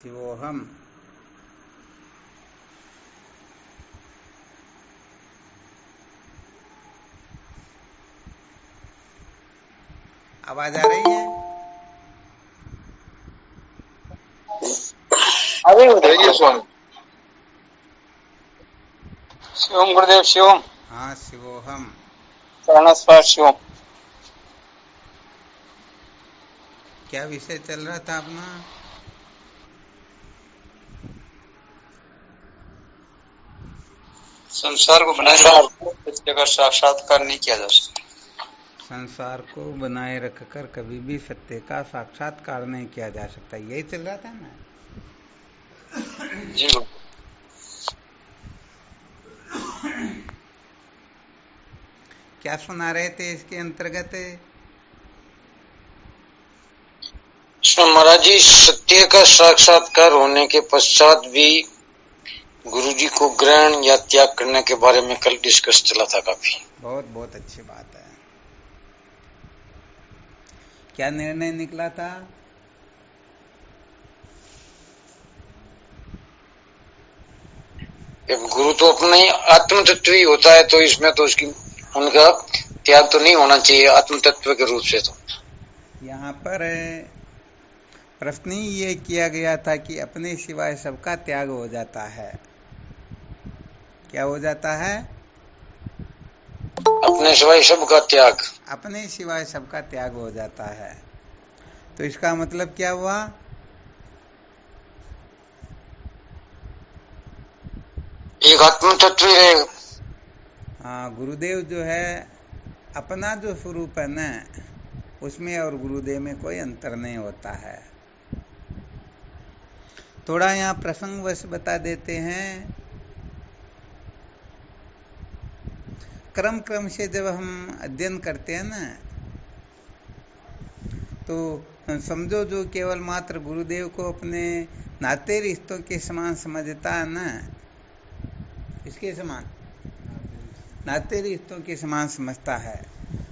शिवोहम। आवाज आ रही है? अरे बताइए स्वामी। शिवम गुरुदेव शिवम। हाँ, शिवोहम। शरणस्वार शिवम। क्या विषय चल रहा था अपना? संसार को बनाए सत्य का साक्षात्कार नहीं किया जा सकता। संसार को बनाए रखकर कभी भी सत्य का साक्षात्कार नहीं किया जा सकता, यही चल रहा था ना? जी क्या सुना रहे थे इसके अंतर्गत? महाराज जी, सत्य का साक्षात्कार होने के पश्चात भी गुरुजी को ग्रहण या त्याग करने के बारे में कल डिस्कस चला था काफी। बहुत बहुत अच्छी बात है। क्या निर्णय निकला था? गुरु तो अपना ही आत्म तत्व ही होता है, तो इसमें तो उसकी उनका त्याग तो नहीं होना चाहिए आत्म तत्व के रूप से। तो यहाँ पर प्रश्न ही ये किया गया था कि अपने सिवाय सबका त्याग हो जाता है। क्या हो जाता है? अपने सिवाय सबका त्याग। अपने सिवाय सबका त्याग हो जाता है। तो इसका मतलब क्या हुआ? एक आत्म तत्व ही रहेगा। हाँ, गुरुदेव जो है अपना जो स्वरूप है ना, उसमें और गुरुदेव में कोई अंतर नहीं होता है। थोड़ा यहाँ प्रसंगवश बता देते हैं। क्रम क्रम से जब हम अध्ययन करते हैं ना, तो समझो जो केवल मात्र गुरुदेव को अपने नाते रिश्तों के समान समझता है ना, इसके समान नाते रिश्तों के समान समझता है,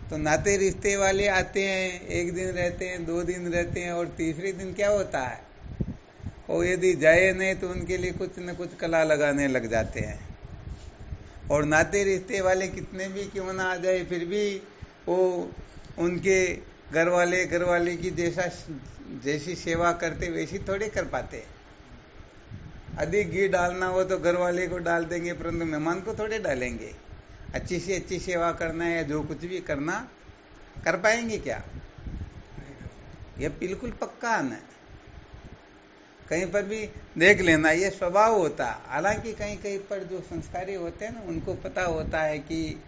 तो नाते रिश्ते वाले आते हैं, एक दिन रहते हैं, 2 दिन रहते हैं, और तीसरे दिन क्या होता है, वो यदि जाए नहीं तो उनके लिए कुछ न कुछ कला लगाने लग जाते हैं। और नाते रिश्ते वाले कितने भी क्यों ना आ जाए, फिर भी वो उनके घर वाले की जैसी सेवा करते वैसी थोड़ी कर पाते। अधिक घी डालना हो तो घर वाले को डाल देंगे, परंतु मेहमान को थोड़े डालेंगे। अच्छी से अच्छी सेवा करना है या जो कुछ भी करना, कर पाएंगे क्या? ये बिल्कुल पक्का है। कहीं पर भी देख लेना, ये स्वभाव होता। हालांकि कहीं कहीं पर जो संस्कारी होते हैं ना, उनको पता होता है कि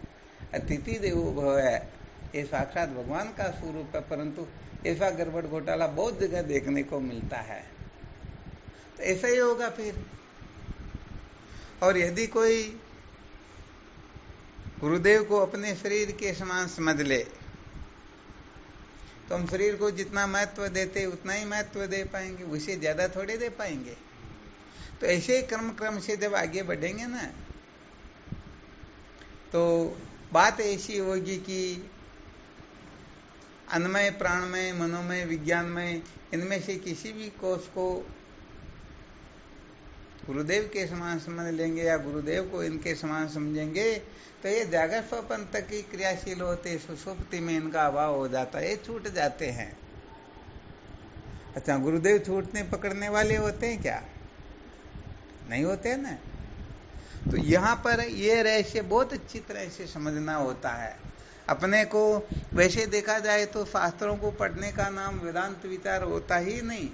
अतिथि देवो भव है, ये साक्षात भगवान का स्वरूप है, परंतु ऐसा गड़बड़ घोटाला बहुत जगह देखने को मिलता है। तो ऐसा ही होगा फिर। और यदि कोई गुरुदेव को अपने शरीर के समान समझ ले, तो हम शरीर को जितना महत्व देते उतना ही महत्व दे पाएंगे, उससे ज्यादा थोड़े दे पाएंगे। तो ऐसे ही क्रम क्रम से जब आगे बढ़ेंगे ना, तो बात ऐसी होगी कि अन्नमय, प्राणमय, मनोमय, विज्ञानमय, इनमें से किसी भी कोष को गुरुदेव के समान समझ लेंगे या गुरुदेव को इनके समान समझेंगे, तो ये जागृत स्वप्न तक ही क्रियाशील होते, सुषुप्ति में इनका अभाव हो जाता है, ये छूट जाते हैं। अच्छा, गुरुदेव छूटने पकड़ने वाले होते हैं क्या? नहीं होते हैं ना। तो यहाँ पर ये रहस्य बहुत अच्छी तरह से समझना होता है। अपने को वैसे देखा जाए तो शास्त्रों को पढ़ने का नाम वेदांत विचार होता ही नहीं।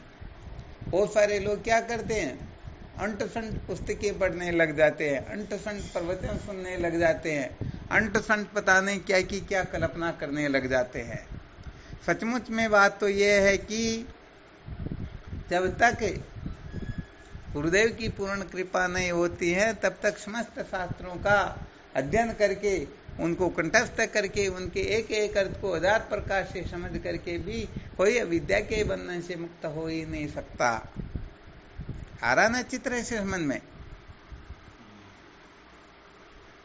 बहुत सारे लोग क्या करते हैं, अंट-संट पुस्तकें पढ़ने लग जाते हैं, अंट-संट प्रवचन सुनने लग जाते हैं, अंट-संट पता नहीं क्या की क्या कल्पना करने लग जाते हैं। सचमुच में बात तो यह है कि जब तक गुरुदेव की पूर्ण कृपा नहीं होती है, तब तक समस्त शास्त्रों का अध्ययन करके, उनको कंठस्थ करके, उनके एक एक अर्थ को 1000 प्रकार से समझ करके भी कोई अविद्या के बंधन से मुक्त हो ही नहीं सकता। आ रहा ना चित्र से समझ में?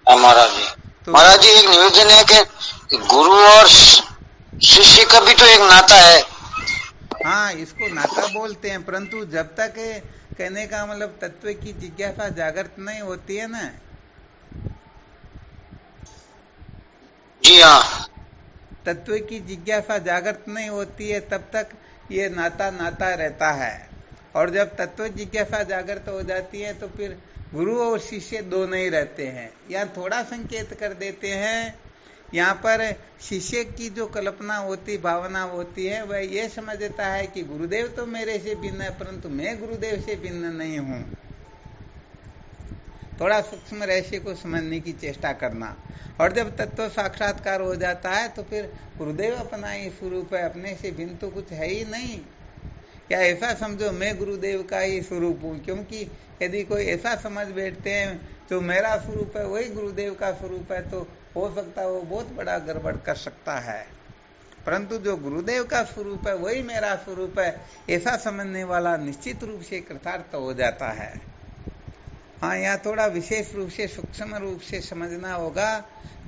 महाराज जी, तो महाराज जी, एक निवेदन है कि गुरु और शिष्य का भी तो एक नाता है। हाँ, इसको नाता बोलते हैं, परंतु जब तक कहने का मतलब तत्व की जिज्ञासा जागृत नहीं होती है ना, जी हाँ, तत्व की जिज्ञासा जागृत नहीं होती है तब तक ये नाता नाता रहता है। और जब तत्व जिज्ञासा जागृत हो जाती है तो फिर गुरु और शिष्य दो नहीं रहते हैं। यहाँ थोड़ा संकेत कर देते हैं, यहाँ पर शिष्य की जो कल्पना होती, भावना होती है, वह ये समझता है कि गुरुदेव तो मेरे से भिन्न है, परंतु मैं गुरुदेव से भिन्न नहीं हूँ। थोड़ा सूक्ष्म रहस्य को समझने की चेष्टा करना। और जब तत्व साक्षात्कार हो जाता है तो फिर गुरुदेव अपना ही स्वरूप है, अपने से भिन्न तो कुछ है ही नहीं। क्या ऐसा समझो मैं गुरुदेव का ही स्वरूप हूँ, क्योंकि यदि कोई ऐसा समझ बैठते हैं जो मेरा स्वरूप है वही गुरुदेव का स्वरूप है, तो हो सकता है वो बहुत बड़ा गड़बड़ कर सकता है। परंतु जो गुरुदेव का स्वरूप है वही मेरा स्वरूप है, ऐसा समझने वाला निश्चित रूप से कृतार्थ हो जाता है। हाँ, यहाँ थोड़ा विशेष रूप से सूक्ष्म रूप से समझना होगा,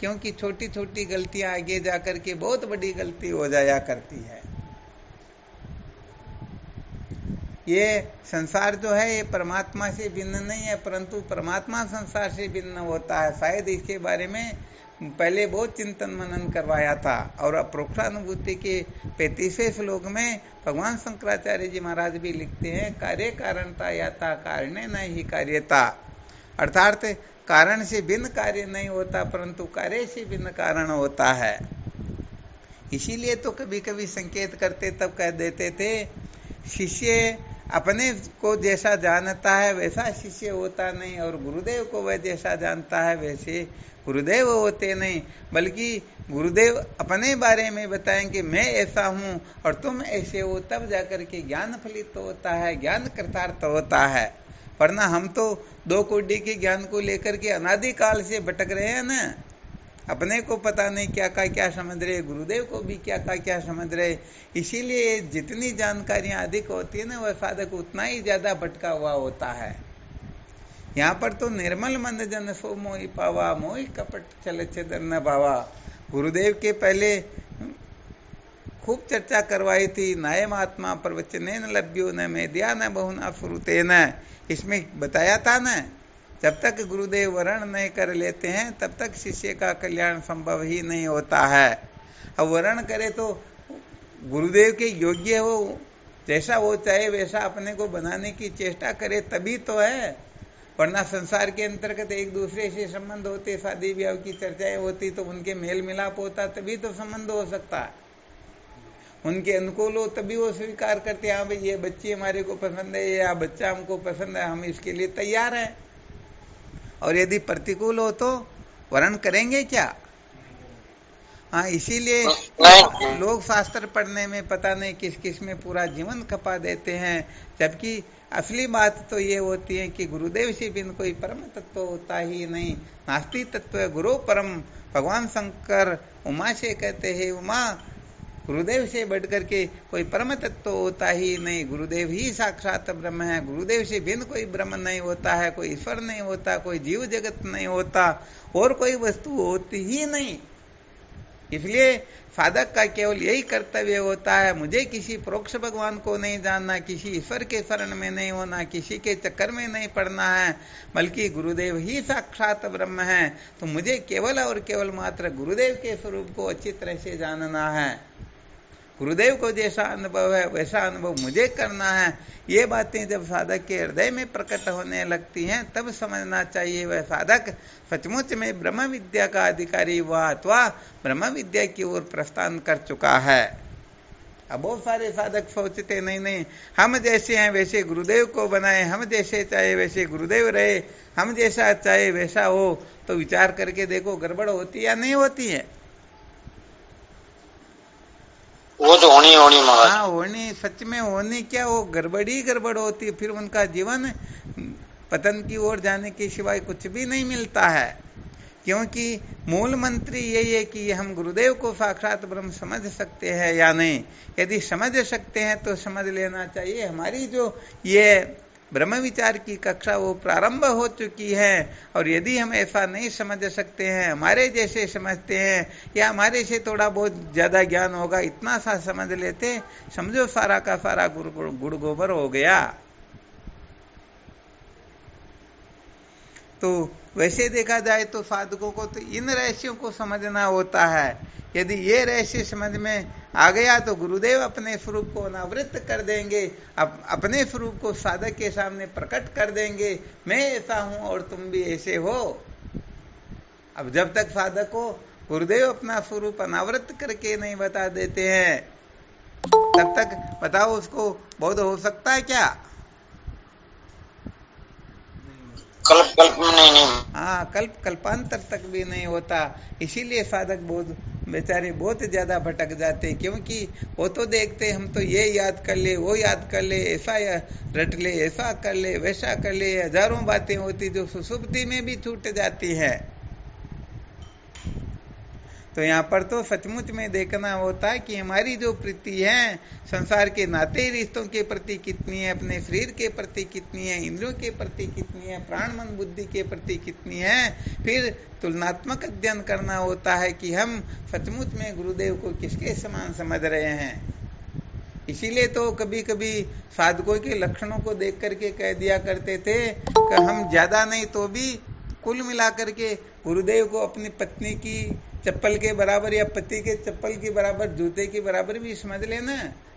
क्योंकि छोटी छोटी गलतियां आगे जाकर के बहुत बड़ी गलती हो जाया करती है। ये संसार जो है ये परमात्मा से भिन्न नहीं है, परंतु परमात्मा संसार से भिन्न होता है। शायद इसके बारे में पहले बहुत चिंतन मनन करवाया था। और अप्रोक्षानुभूति के 35वें श्लोक में भगवान शंकराचार्य जी महाराज भी लिखते हैं, कार्य कारणता याता कारणे न ही कार्यता, अर्थात कारण से भिन्न कार्य नहीं होता, परंतु कार्य से भिन्न कारण होता है। इसीलिए तो कभी कभी संकेत करते तब कह देते थे, शिष्य अपने को जैसा जानता है वैसा शिष्य होता नहीं, और गुरुदेव को वह जैसा जानता है वैसे गुरुदेव होते नहीं, बल्कि गुरुदेव अपने बारे में बताएंगे मैं ऐसा हूँ और तुम ऐसे हो, तब जाकर के ज्ञान फलित होता है, ज्ञान कृतार्थ होता है। वरना हम तो दो कोटि के ज्ञान को लेकर के अनादिकाल से भटक रहे हैं ना, अपने को पता नहीं क्या का क्या समझ रहे, गुरुदेव को भी क्या का क्या समझ रहे। इसीलिए जितनी जानकारियां अधिक होती है ना, वह साधक उतना ही ज्यादा भटका हुआ होता है। यहाँ पर तो निर्मल मंद जन सो मोहि पावा, मोहि कपट चल छिदर न भावा। गुरुदेव के पहले खूब चर्चा करवाई थी, नायम आत्मा प्रवचने न लभ्यो न मेद्या न बहुना फुरुते न। इसमें बताया था न, जब तक गुरुदेव वर्ण नहीं कर लेते हैं तब तक शिष्य का कल्याण संभव ही नहीं होता है। अब वर्ण करे तो गुरुदेव के योग्य हो, जैसा वो चाहे वैसा अपने को बनाने की चेष्टा करे तभी तो है। वरना संसार के अंतर्गत एक दूसरे से संबंध होते, शादी ब्याह की चर्चाएं होती तो उनके मेल मिलाप होता, तभी तो संबंध हो सकता है। उनके अनुकूल हो तभी वो स्वीकार करते, हाँ भाई ये बच्ची हमारे को पसंद है, या बच्चा हमको पसंद है, हम इसके लिए तैयार हैं। और यदि प्रतिकूल हो तो वर्ण करेंगे क्या? हाँ, इसीलिए लोग शास्त्र पढ़ने में पता नहीं किस किस में पूरा जीवन खपा देते हैं, जबकि असली बात तो ये होती है कि गुरुदेव से बिन कोई परम तत्व होता ही नहीं। नास्ति तत्व गुरु परम, भगवान शंकर उमा से कहते हैं, उमा गुरुदेव से बढ़ करके कोई परम तत्व होता ही नहीं, गुरुदेव ही साक्षात ब्रह्म है। गुरुदेव से भिन्न कोई ब्रह्म नहीं होता है, कोई ईश्वर नहीं होता, कोई जीव जगत नहीं होता, और कोई वस्तु होती ही नहीं। इसलिए साधक का केवल यही कर्तव्य होता है, मुझे किसी परोक्ष भगवान को नहीं जानना, किसी ईश्वर के शरण में नहीं होना, किसी के चक्कर में नहीं पड़ना है, बल्कि गुरुदेव ही साक्षात ब्रह्म है। तो मुझे केवल और केवल मात्र गुरुदेव के स्वरूप को अच्छी तरह से जानना है। गुरुदेव को जैसा अनुभव है वैसा अनुभव मुझे करना है। ये बातें जब साधक के हृदय में प्रकट होने लगती हैं तब समझना चाहिए वह साधक सचमुच में ब्रह्म विद्या का अधिकारी हुआ अथवा ब्रह्म विद्या की ओर प्रस्थान कर चुका है। अब बहुत सारे साधक सोचते नहीं हम जैसे हैं वैसे गुरुदेव को बनाए, हम जैसे चाहे वैसे गुरुदेव रहे, हम जैसा चाहे वैसा हो। तो विचार करके देखो गड़बड़ होती या नहीं होती है? वो तो होनी महाराज। हाँ, होनी, सच में होनी क्या, वो गड़बड़ी गड़बड़ होती है। फिर उनका जीवन पतन की ओर जाने के सिवाय कुछ भी नहीं मिलता है, क्योंकि मूल मंत्र यही है कि हम गुरुदेव को साक्षात ब्रह्म समझ सकते हैं या नहीं। यदि समझ सकते हैं तो समझ लेना चाहिए। हमारी जो ये ब्रह्म विचार की कक्षा वो प्रारंभ हो चुकी है। और यदि हम ऐसा नहीं समझ सकते हैं, हमारे जैसे समझते हैं या हमारे से थोड़ा बहुत ज्यादा ज्ञान होगा, इतना सा समझ लेते, समझो सारा का सारा गुड़ गोबर हो गया। तो वैसे देखा जाए तो साधकों को तो इन रहस्यों को समझना होता है। यदि ये रहस्य समझ में आ गया तो गुरुदेव अपने स्वरूप को अनावृत कर देंगे, अपने स्वरूप को साधक के सामने प्रकट कर देंगे, मैं ऐसा हूं और तुम भी ऐसे हो। अब जब तक साधक को गुरुदेव अपना स्वरूप अनावृत करके नहीं बता देते हैं, तब तक बताओ उसको बोध हो सकता है क्या? कल्प में नहीं। हाँ, कल्पांतर तक भी नहीं होता। इसीलिए साधक बोध बेचारे बहुत ज्यादा भटक जाते, क्योंकि वो तो देखते हम तो ये याद कर ले, वो याद कर ले, ऐसा रट ले, ऐसा कर ले, वैसा कर ले, हजारों बातें होती जो सुसुप्ति में भी छूट जाती है। तो यहाँ पर तो सचमुच में देखना होता है कि हमारी जो प्रीति है संसार के नाते रिश्तों के प्रति कितनी है, अपने शरीर के प्रति कितनी है, इंद्रियों के प्रति कितनी है, प्राण मन बुद्धि के प्रति कितनी है। फिर तुलनात्मक अध्ययन करना होता है कि हम सचमुच में गुरुदेव को किसके समान समझ रहे हैं। इसीलिए तो कभी कभी साधकों के लक्षणों को देख करके कह दिया करते थे कि हम ज्यादा नहीं तो भी कुल मिलाकर के गुरुदेव को अपनी पत्नी की चप्पल के बराबर या पति के चप्पल के बराबर, जूते के बराबर भी समझ लेना,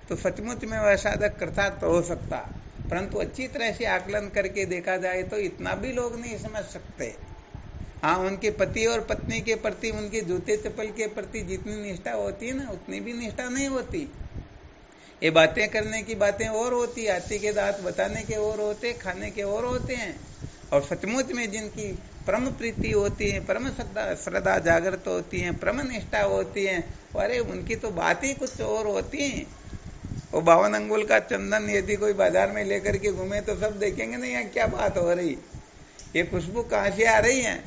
तो सचमुच में वह साधक कृतार्थ हो सकता। परंतु अच्छी तरह से आकलन करके देखा जाए तो इतना भी लोग नहीं समझ सकते। हाँ, उनके पति और पत्नी के प्रति, उनके जूते चप्पल के प्रति जितनी निष्ठा होती है ना, उतनी भी निष्ठा नहीं होती। ये बातें करने की बातें और होती, हाथी के दांत बताने के और होते, खाने के और होते हैं। और सचमुच में जिनकी परम प्रीति होती है, परम श्रद्धा जागृत होती है, परम निष्ठा होती है, अरे उनकी तो बात ही कुछ और होती है। वो 52 अंगुल का चंदन यदि कोई बाजार में लेकर के घूमे तो सब देखेंगे नहीं यहाँ क्या बात हो रही, ये खुशबू कहाँ से आ रही है।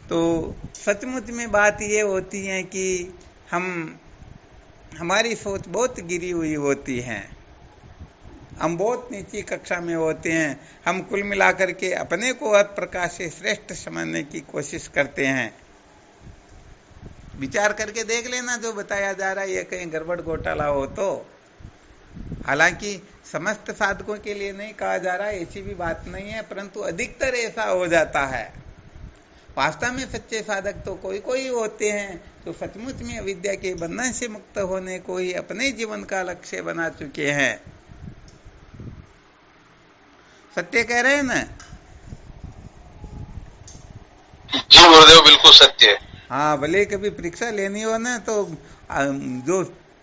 तो सचमुच में बात ये होती है कि हमारी सोच बहुत गिरी हुई होती है, हम बहुत नीची कक्षा में होते हैं। हम कुल मिलाकर के अपने को हर प्रकार से श्रेष्ठ समझने की कोशिश करते हैं। विचार करके देख लेना, जो बताया जा रहा है ये कहीं गड़बड़ घोटाला हो तो। हालांकि समस्त साधकों के लिए नहीं कहा जा रहा है, ऐसी भी बात नहीं है, परंतु अधिकतर ऐसा हो जाता है। वास्तव में सच्चे साधक तो कोई कोई होते हैं तो सचमुच में अविद्या के बंधन से मुक्त होने को ही अपने जीवन का लक्ष्य बना चुके हैं। सत्य कह रहे हैं ना? जी गुरुदेव, बिल्कुल सत्य है। हाँ, भले कभी परीक्षा लेनी हो ना तो जो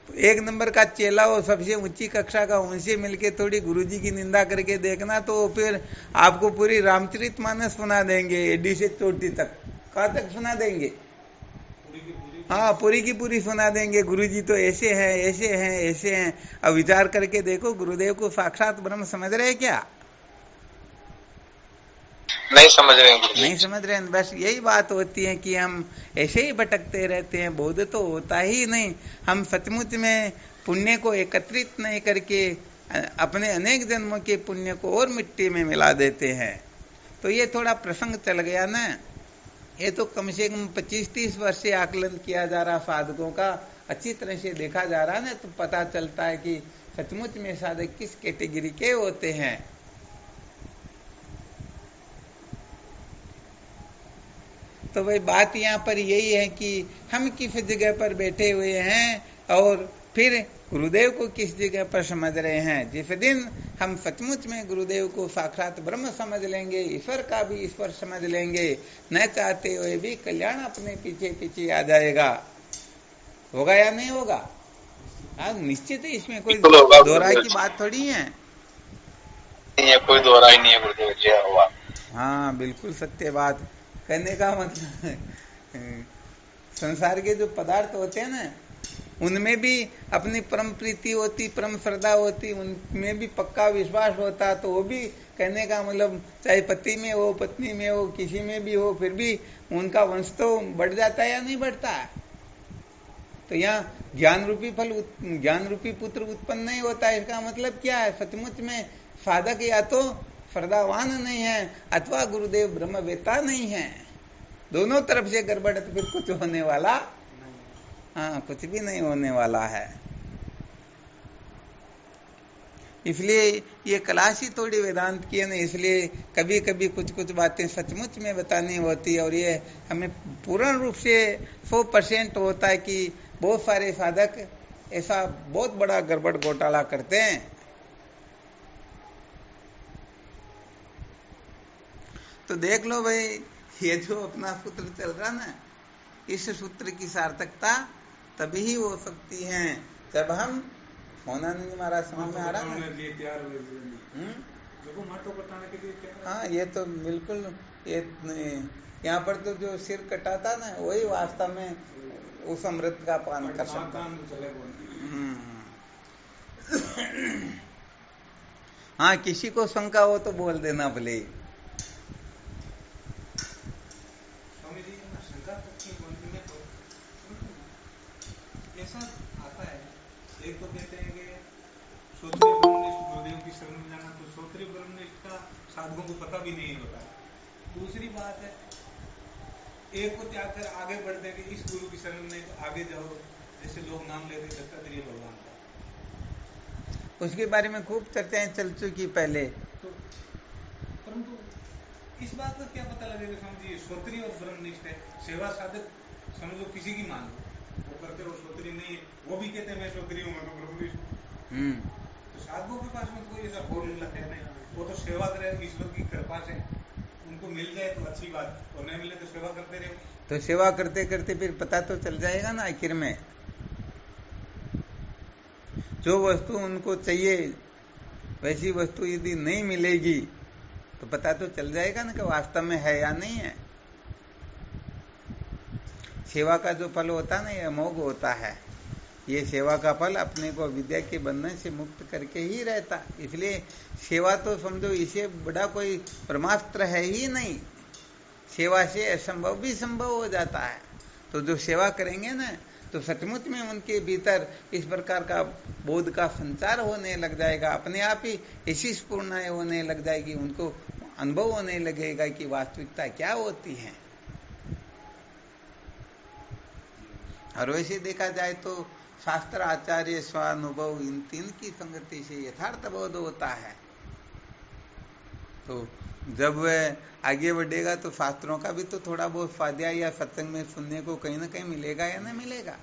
1 नंबर का चेला हो, सबसे ऊंची कक्षा का, उनसे मिलके थोड़ी गुरुजी की निंदा करके देखना, तो फिर आपको पूरी रामचरितमानस सुना देंगे, एडी से चोटी तक। कहाँ तक सुना देंगे? हाँ, पूरी की पूरी सुना देंगे। गुरुजी तो ऐसे हैं, ऐसे हैं, ऐसे हैं। अब विचार करके देखो, गुरुदेव को साक्षात ब्रह्म समझ रहे क्या? नहीं समझ रहे हैं, नहीं समझ रहे हैं। बस यही बात होती है कि हम ऐसे ही भटकते रहते हैं, बोध तो होता ही नहीं। हम सचमुच में पुण्य को एकत्रित नहीं करके अपने अनेक जन्मों के पुण्य को और मिट्टी में मिला देते हैं। तो ये थोड़ा प्रसंग चल गया ना, ये तो कम से कम 25-30 वर्ष से आकलन किया जा रहा साधकों का, अच्छी तरह से देखा जा रहा है ना, तो पता चलता है कि सचमुच में साधक किस कैटेगरी के होते हैं। तो भाई बात यहाँ पर यही है कि हम किस जगह पर बैठे हुए हैं और फिर गुरुदेव को किस जगह पर समझ रहे हैं। जिस दिन हम सचमुच में गुरुदेव को साक्षात ब्रह्म समझ लेंगे, ईश्वर का भी ईश्वर समझ लेंगे, न चाहते हुए भी कल्याण अपने पीछे पीछे आ जाएगा। होगा या नहीं होगा? हाँ, निश्चित है, इसमें कोई दोहराई की बात थोड़ी है। कोई दोहराई नहीं है गुरुदेव जी। हुआ, हाँ, बिल्कुल सत्य बात। कहने का मतलब संसार के जो पदार्थ होते हैं ना, उनमें भी अपनी परम प्रीति होती, परम श्रद्धा होती, उनमें भी पक्का विश्वास होता। तो वो भी कहने का मतलब चाहे पति में हो, पत्नी में हो, किसी में भी हो, फिर भी उनका वंश तो बढ़ जाता है या नहीं बढ़ता है? तो यहाँ ज्ञान रूपी पुत्र उत्पन्न नहीं होता। इसका मतलब क्या है? सचमुच में साधक या तो श्रद्धावान नहीं है अथवा गुरुदेव ब्रह्मवेत्ता नहीं है। दोनों तरफ से गड़बड़ है तो फिर कुछ होने वाला, हाँ, कुछ भी नहीं होने वाला है। इसलिए ये क्लास ही थोड़ी वेदांत की है ना, इसलिए कभी कभी कुछ कुछ बातें सचमुच में बतानी होती है। और ये हमें पूर्ण रूप से 100% होता है कि बहुत सारे साधक ऐसा बहुत बड़ा गड़बड़ घोटाला करते हैं। तो देख लो भाई, ये जो अपना सूत्र चल रहा ना, इस सूत्र की सार्थकता तभी ही हो सकती है जब हम होना नहीं हमारा समझ में आ रहा है। हाँ, ये तो बिल्कुल, ये यहाँ पर तो जो सिर कटाता ना वही वास्तव में उस अमृत का पान कर सकता। हाँ, किसी को शंका हो तो बोल देना भले। ऐसा आता है, एक तो कहते हैं कि श्रोत्रिय ब्रह्मनिष्ठ गुरुदेव की शरण में जाना, तो श्रोत्रिय ब्रह्मनिष्ठ का साधकों को पता भी नहीं होता। दूसरी बात है, एक को त्याग कर आगे बढ़ते कि इस गुरु की शरण में तो आगे जाओ, जैसे लोग नाम लेते दत्तात्रेय भगवान का, उसके बारे में खूब चर्चाएं चल चुकी पहले। तो परंतु इस बात का क्या पता लगेगा? समझिए, श्रोत्रिय और ब्रह्मनिष्ठ है, सेवा साधक समझ लो किसी की मान लो, वो करते हो श्रोत्रिय नहीं है, वो भी कहते हैं मैं श्रोत्रिय हूँ, मैं तो ब्रह्मनिष्ठ हूँ। तो साधकों के पास में कोई ऐसा फॉर्मूला है नहीं, वो तो सेवा करे ईश्वर की कृपा से, उनको मिल जाए तो अच्छी बात, और नहीं मिले तो सेवा करते रहे। तो सेवा करते करते फिर पता तो चल जाएगा ना आखिर में, जो वस्तु उनको चाहिए वैसी वस्तु यदि नहीं मिलेगी तो पता तो चल जाएगा ना कि वास्तव में है या नहीं है। सेवा का जो फल होता है ना, ये अमोघ होता है। ये सेवा का फल अपने को विद्या के बंधन से मुक्त करके ही रहता। इसलिए सेवा तो समझो इसे बड़ा कोई ब्रह्मास्त्र है ही नहीं। सेवा से असंभव भी संभव हो जाता है। तो जो सेवा करेंगे ना, तो सचमुच में उनके भीतर इस प्रकार का बोध का संचार होने लग जाएगा, अपने आप ही ऐसी स्फूर्णा होने लग जाएगी, उनको अनुभव होने लगेगा कि वास्तविकता क्या होती है। और वैसे देखा जाए तो शास्त्र, आचार्य, स्वानुभव, इन तीन की संगति से यथार्थ बोध होता है। तो जब वह आगे बढ़ेगा तो शास्त्रों का भी तो थोड़ा बहुत स्वाध्याय या सत्संग में सुनने को कहीं ना कहीं मिलेगा या नहीं मिलेगा।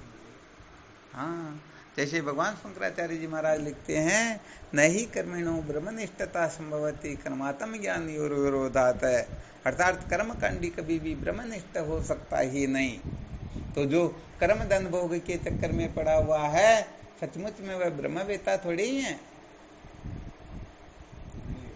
हाँ, जैसे भगवान शंकराचार्य जी महाराज लिखते हैं, नहीं कर्मिणो ब्रह्मनिष्ठता संभवती कर्मात्म ज्ञान और विरोधात है, अर्थात कर्मकांडी कभी भी ब्रह्मनिष्ठ हो सकता ही नहीं। तो जो कर्म धन भोग के चक्कर में पड़ा हुआ है, सचमुच में वह ब्रह्मवेत्ता थोड़े ही है।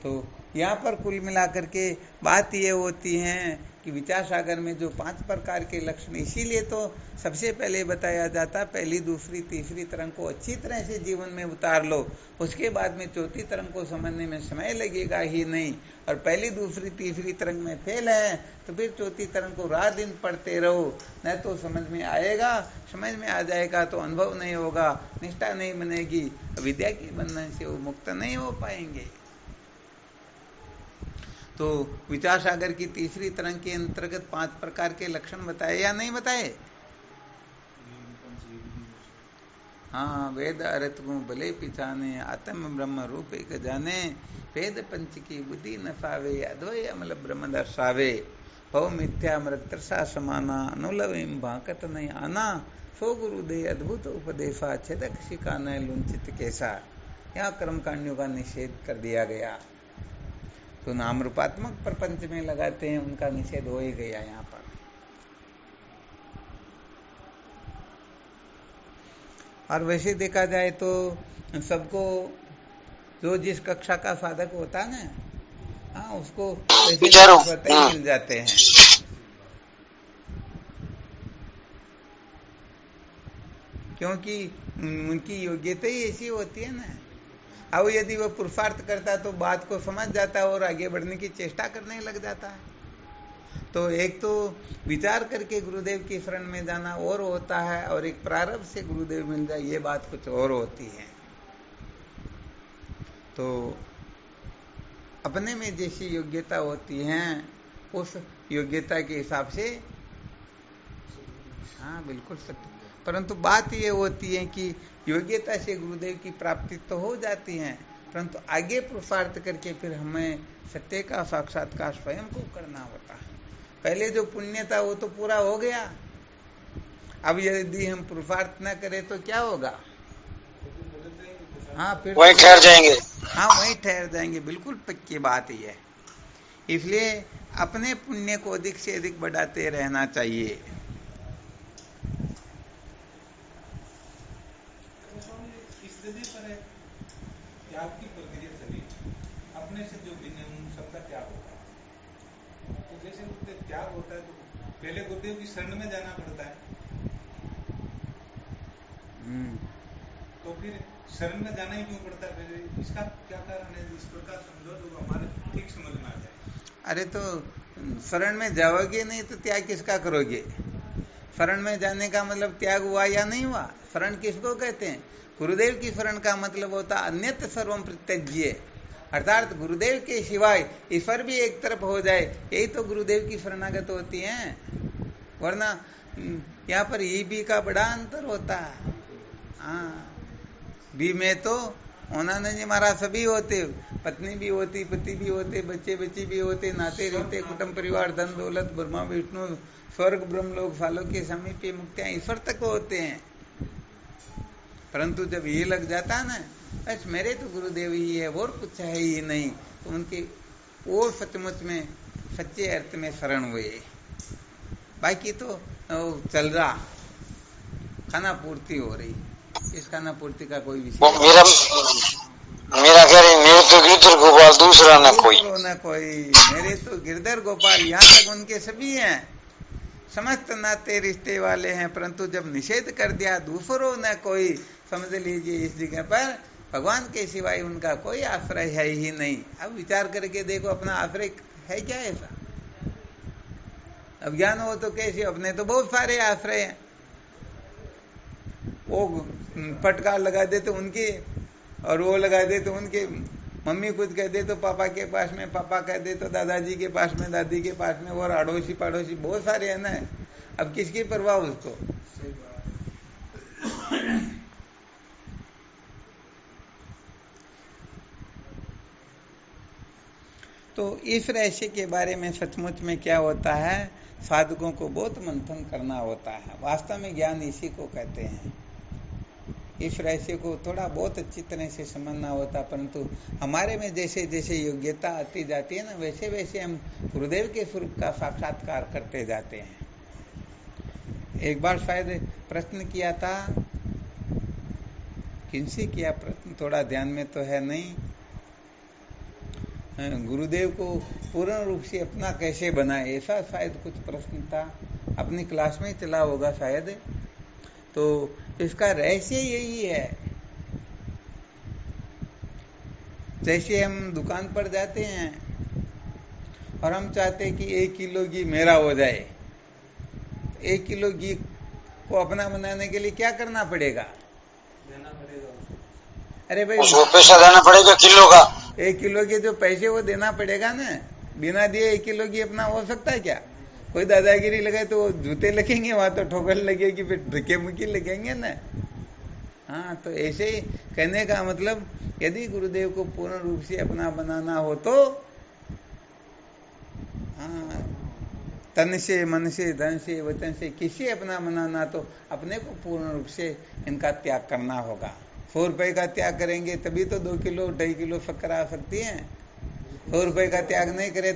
तो यहाँ पर कुल मिलाकर के बात ये होती है कि विचार सागर में जो 5 प्रकार के लक्षण, इसीलिए तो सबसे पहले बताया जाता, पहली, दूसरी, तीसरी तरंग को अच्छी तरह से जीवन में उतार लो, उसके बाद में चौथी तरंग को समझने में समय लगेगा ही नहीं। और पहली, दूसरी, तीसरी तरंग में फेल है तो फिर चौथी तरंग को रात दिन पढ़ते रहो, न तो समझ में आएगा, समझ में आ जाएगा तो अनुभव नहीं होगा, निष्ठा नहीं बनेगी, विद्या के बंधन से वो मुक्त नहीं हो पाएंगे। तो विचार सागर की तीसरी तरंग के अंतर्गत 5 प्रकार के लक्षण बताए या नहीं बताए? हाँ, वेद अर्थ को भले पिछाने, आत्म ब्रह्म रूप एक जाने, वेद पंच की बुद्धि न सावे, अद्वय अमल ब्रह्म दर्शावे, भव मिथ्या मृत्रसा समाना, अनुलविम भाकत नहीं आना, सो गुरु दे अद्भुत उपदेशा, छेदक शिकान लुंचित कैसा। यहाँ कर्मकांडियों का निषेध कर दिया गया। तो नाम रूपात्मक प्रपंच में लगाते हैं, उनका निषेध हो ही गया यहाँ पर। और वैसे देखा जाए तो सबको जो जिस कक्षा का साधक होता है ना, हाँ, उसको वैसे ही मिल जाते हैं। क्योंकि उनकी योग्यता ही ऐसी होती है ना। अब यदि वह पुरुषार्थ करता तो बात को समझ जाता और आगे बढ़ने की चेष्टा करने लग जाता है। तो एक तो विचार करके गुरुदेव की शरण में जाना और होता है, और एक प्रारब्ध से गुरुदेव मिल जाए ये बात कुछ और होती है। तो अपने में जैसी योग्यता होती है उस योग्यता के हिसाब से, हाँ बिल्कुल सत्य, परंतु बात ये होती है कि योग्यता से गुरुदेव की प्राप्ति तो हो जाती है, परंतु आगे पुरुषार्थ करके फिर हमें सत्य का साक्षात्कार स्वयं को करना होता है। पहले जो पुण्य था वो तो पूरा हो गया, अब यदि हम पुरुषार्थ न करें तो क्या होगा? हाँ फिर वहीं ठहर जाएंगे। हाँ वहीं ठहर जाएंगे, बिल्कुल पक्की बात ही है। इसलिए अपने पुण्य को अधिक से अधिक बढ़ाते रहना चाहिए। त्याग की प्रक्रिया चली, अपने से जो भिन्न है उन सबका त्याग होता है। तो जैसे त्याग होता है तो पहले गुरुदेव की शरण में जाना पड़ता है। तो फिर शरण में जाना ही क्यों पड़ता है पहले, इसका क्या कारण है? इस प्रकार समझो तो हमारे ठीक समझ में आ जाए। अरे तो शरण में जाओगे नहीं तो त्याग किसका करोगे? शरण में जाने का मतलब त्याग हुआ या नहीं हुआ? शरण किसको कहते हैं? गुरुदेव की शरण का मतलब होता अन्यत सर्वम परित्यज्य, अर्थात गुरुदेव के सिवाय ईश्वर भी एक तरफ हो जाए, यही तो गुरुदेव की शरणागत होती है। वरना यहाँ पर ई बी का बड़ा अंतर होता है। हाँ बी में तो उन्होंने जी महाराज सभी होते, पत्नी भी होती, पति भी होते, बच्चे बच्ची भी होते, नाते रहते, कुटुंब परिवार, धन दौलत, ब्रह्मा विष्णु, स्वर्ग ब्रह्मलोक, फालों के समीपी मुक्तियां ईश्वर तक होते हैं। परंतु जब ये लग जाता है ना बस मेरे तो गुरुदेव ही है और कुछ है ही नहीं, तो उनके और सचमुच में सच्चे अर्थ में शरण हुए। बाकी तो चल रहा, खाना पूर्ति हो रही, इस खाना पूर्ति का कोई विषय मेरा कह रहे मेरे तो गिरधर गोपाल दूसरा न कोई, मेरे तो गिरधर गोपाल, यहाँ तक उनके सभी हैं, समस्त नाते रिश्ते वाले हैं, परंतु जब निषेध कर दिया दूसरों न कोई, समझ लीजिए इस जगह पर भगवान के सिवाय उनका कोई आश्रय है ही नहीं। अब विचार करके देखो अपना आश्रय है क्या ऐसा? अब ज्ञान हो तो कैसे, अपने तो बहुत सारे आश्रय हैं। वो फटकार लगा दे तो उनके, और वो लगा दे तो उनके, मम्मी कुछ कह दे तो पापा के पास में, पापा कह दे तो दादाजी के पास में, दादी के पास में, और अड़ोसी पड़ोसी बहुत सारे हैं ना। अब किसकी परवाह उसको? तो इस रहस्य के बारे में सचमुच में क्या होता है, साधकों को बहुत मंथन करना होता है। वास्तव में ज्ञान इसी को कहते हैं। इस रहस्य को थोड़ा बहुत अच्छी तरह से समझना होता, परंतु हमारे में जैसे जैसे योग्यता आती जाती है ना, वैसे वैसे हम गुरुदेव के स्वरूप का साक्षात्कार करते जाते हैं। एक बार शायद प्रश्न किया था, किनसे किया प्रश्न थोड़ा ध्यान में तो है नहीं, गुरुदेव को पूर्ण रूप से अपना कैसे बनाए, ऐसा शायद कुछ प्रश्न था, अपनी क्लास में चला होगा शायद। तो इसका रहस्य यही है, जैसे हम दुकान पर जाते हैं और हम चाहते हैं कि 1 किलो घी मेरा हो जाए, 1 किलो घी को अपना बनाने के लिए क्या करना पड़ेगा? देना पड़ेगा। अरे भाई उसको पैसा देना पड़ेगा किलो का, 1 किलो के जो पैसे वो देना पड़ेगा ना। बिना दिए 1 किलो की अपना हो सकता है क्या? कोई दादागिरी लगाए तो जूते लगेंगे, वहां तो ठोकर लगेगी, फिर धक्के मुक्की लगेंगे ना। हाँ तो ऐसे ही कहने का मतलब, यदि गुरुदेव को पूर्ण रूप से अपना बनाना हो तो हाँ, तन से, मन से, धन से, वचन से किसी अपना बनाना, तो अपने को पूर्ण रूप से इनका त्याग करना होगा। 100 रुपए का त्याग करेंगे तभी तो 2 किलो 2.5 किलो शक्कर आ सकती है। 100 रुपए का त्याग नहीं करे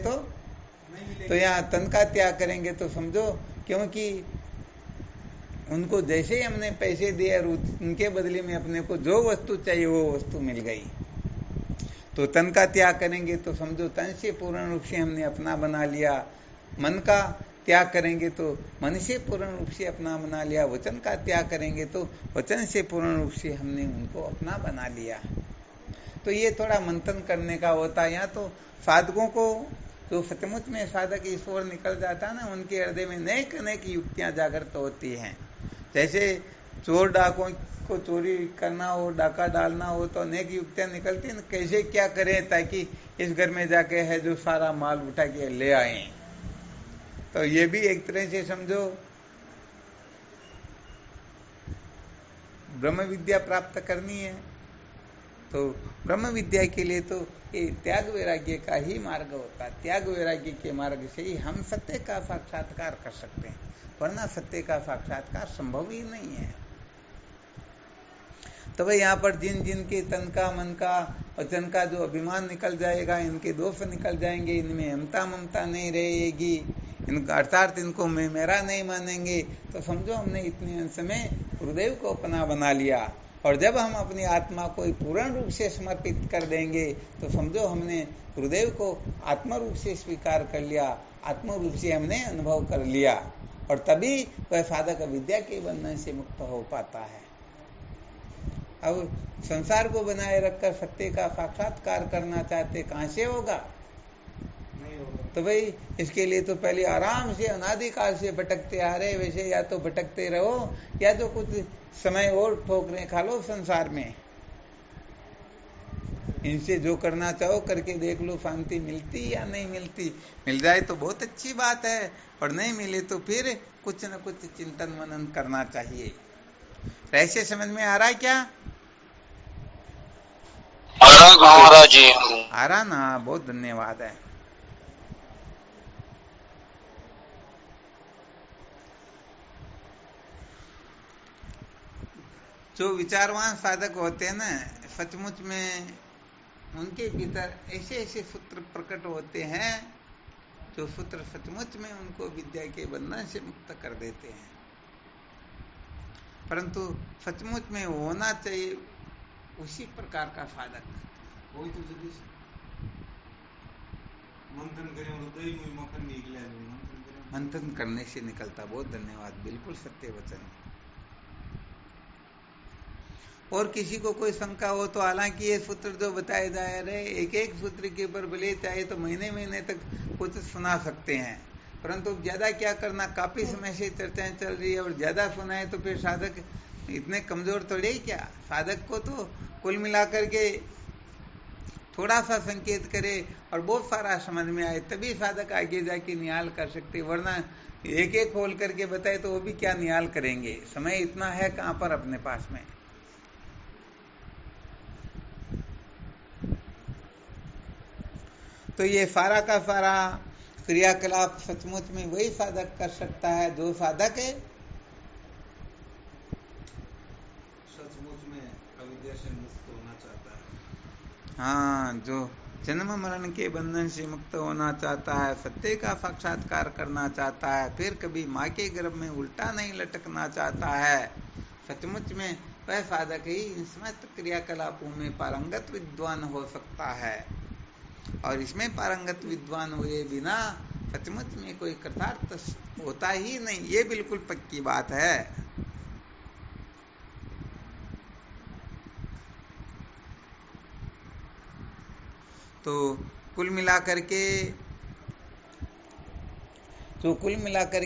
तो यहाँ तन का त्याग करेंगे तो समझो, क्योंकि उनको जैसे ही हमने पैसे दिए और उनके बदले में अपने को जो वस्तु चाहिए वो वस्तु मिल गई, तो तन का त्याग करेंगे तो समझो तन से पूर्ण रूप से हमने अपना बना लिया। मन का त्याग करेंगे तो मन से पूर्ण रूप से अपना बना लिया। वचन का त्याग करेंगे तो वचन से पूर्ण रूप से हमने उनको अपना बना लिया। तो ये थोड़ा मंथन करने का होता है। यहाँ तो साधकों को जो सचमुच में साधक इस ओर निकल जाता है ना, उनके हृदय में अनेक अनेक युक्तियां जागृत होती हैं। जैसे चोर डाकों को चोरी करना हो, डाका डालना हो, तो अनेक युक्तियां निकलती हैं, कैसे क्या करें ताकि इस घर में जाके है जो सारा माल उठा के ले आए। तो ये भी एक तरह से समझो ब्रह्म विद्या प्राप्त करनी है। तो ब्रह्म विद्या के लिए तो ये त्याग वैराग्य का ही मार्ग होता है। त्याग वैराग्य के मार्ग से ही हम सत्य का साक्षात्कार कर सकते हैं, वरना सत्य का साक्षात्कार संभव ही नहीं है। तो भाई यहाँ पर जिन जिन के तन का, मन का और जन का जो अभिमान निकल जाएगा, इनके दोष निकल जाएंगे, इनमें हमता ममता नहीं रहेगी, इनका अर्थात इनको मैं मेरा नहीं मानेंगे, तो समझो हमने इतने अंश में गुरुदेव को अपना बना लिया। और जब हम अपनी आत्मा को पूर्ण रूप से समर्पित कर देंगे तो समझो हमने गुरुदेव को आत्म रूप से स्वीकार कर लिया, आत्म रूप से हमने अनुभव कर लिया, और तभी वह साधक विद्या के बंधन से मुक्त हो पाता है। अब संसार को बनाए रखकर सत्य का साक्षात्कार करना चाहते, कहां से होगा? नहीं होगा। तो भाई इसके लिए तो पहले आराम से अनादिकाल से भटकते आ रहे, वैसे या तो भटकते रहो या तो कुछ समय और ठोकरें खा लो संसार में। इनसे जो करना चाहो करके देख लो, शांति मिलती या नहीं मिलती। मिल जाए तो बहुत अच्छी बात है, और नहीं मिले तो फिर कुछ न कुछ चिंतन मनन करना चाहिए। ऐसे समझ में आ रहा है क्या? महाराज जी आ रहा ना, बहुत धन्यवाद है। जो विचारवान साधक होते हैं ना, सचमुच में उनके भीतर ऐसे ऐसे सूत्र प्रकट होते हैं जो सूत्र सचमुच में उनको विद्या के बंधन से मुक्त कर देते हैं। परंतु सचमुच में होना चाहिए उसी प्रकार का साधक। वही तो जल्दी मंथन करें और दही में मक्खन निकले, मंथन करने से निकलता। बहुत धन्यवाद, बिल्कुल सत्य वचन। और किसी को कोई शंका हो तो हालांकि ये सूत्र जो बताए जा रहे, एक एक सूत्र के ऊपर भले चाहे तो महीने महीने तक कुछ सुना सकते हैं, परंतु ज्यादा क्या करना, काफी समय से चर्चाएं चल रही है और ज्यादा सुनाए तो फिर साधक इतने कमजोर थोड़े ही क्या। साधक को तो कुल मिलाकर के थोड़ा सा संकेत करे और बहुत सारा समझ में आए, तभी साधक आगे जाके निहाल कर सकते, वरना एक एक खोल करके बताए तो वो भी क्या निहाल करेंगे। समय इतना है कहाँ पर अपने पास में। तो ये सारा का सारा क्रियाकलाप सचमुच में वही साधक कर सकता है जो साधक है सचमुच में अविद्या से मुक्त होना चाहता है। हाँ, जो जन्म मरण के बंधन से मुक्त होना चाहता है, सत्य का साक्षात्कार करना चाहता है, फिर कभी माँ के गर्भ में उल्टा नहीं लटकना चाहता है, सचमुच में वह साधक ही इन समस्त क्रियाकलापों में पारंगत विद्वान हो सकता है। और इसमें पारंगत विद्वान हुए बिना सचमुच में कोई कृतार्थ होता ही नहीं, ये बिल्कुल पक्की बात है। तो कुल मिलाकर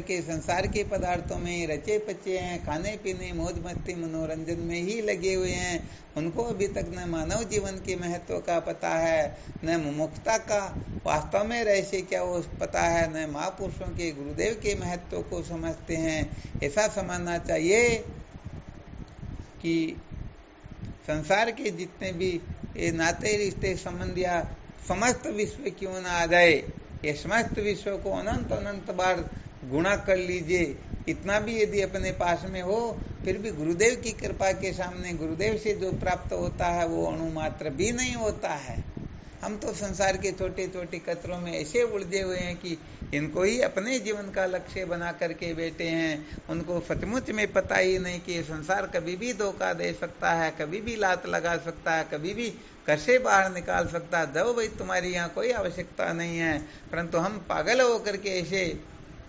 के संसार के पदार्थों में रचे पचे हैं, खाने पीने मौज मस्ती मनोरंजन में ही लगे हुए हैं, उनको अभी तक न मानव जीवन के महत्व का पता है, न मुमुक्षुता का वास्तव में रहस्य क्या वो पता है, न महापुरुषों के गुरुदेव के महत्व को समझते हैं। ऐसा समझना चाहिए कि संसार के जितने भी ये नाते रिश्ते संबंध या समस्त विश्व क्यों ना आ जाए, ये समस्त विश्व को अनंत अनंत बार गुणा कर लीजिए, इतना भी यदि अपने पास में हो, फिर भी गुरुदेव की कृपा के सामने गुरुदेव से जो प्राप्त होता है वो अणु मात्र भी नहीं होता है। हम तो संसार के छोटे छोटे कचरों में ऐसे उलझे हुए हैं कि इनको ही अपने जीवन का लक्ष्य बना करके बैठे हैं। उनको सचमुच में पता ही नहीं कि संसार कभी भी धोखा दे सकता है, कभी भी लात लगा सकता है, कभी भी घर से बाहर निकाल सकता है। जब भाई तुम्हारी यहाँ कोई आवश्यकता नहीं है, परंतु हम पागल होकर के ऐसे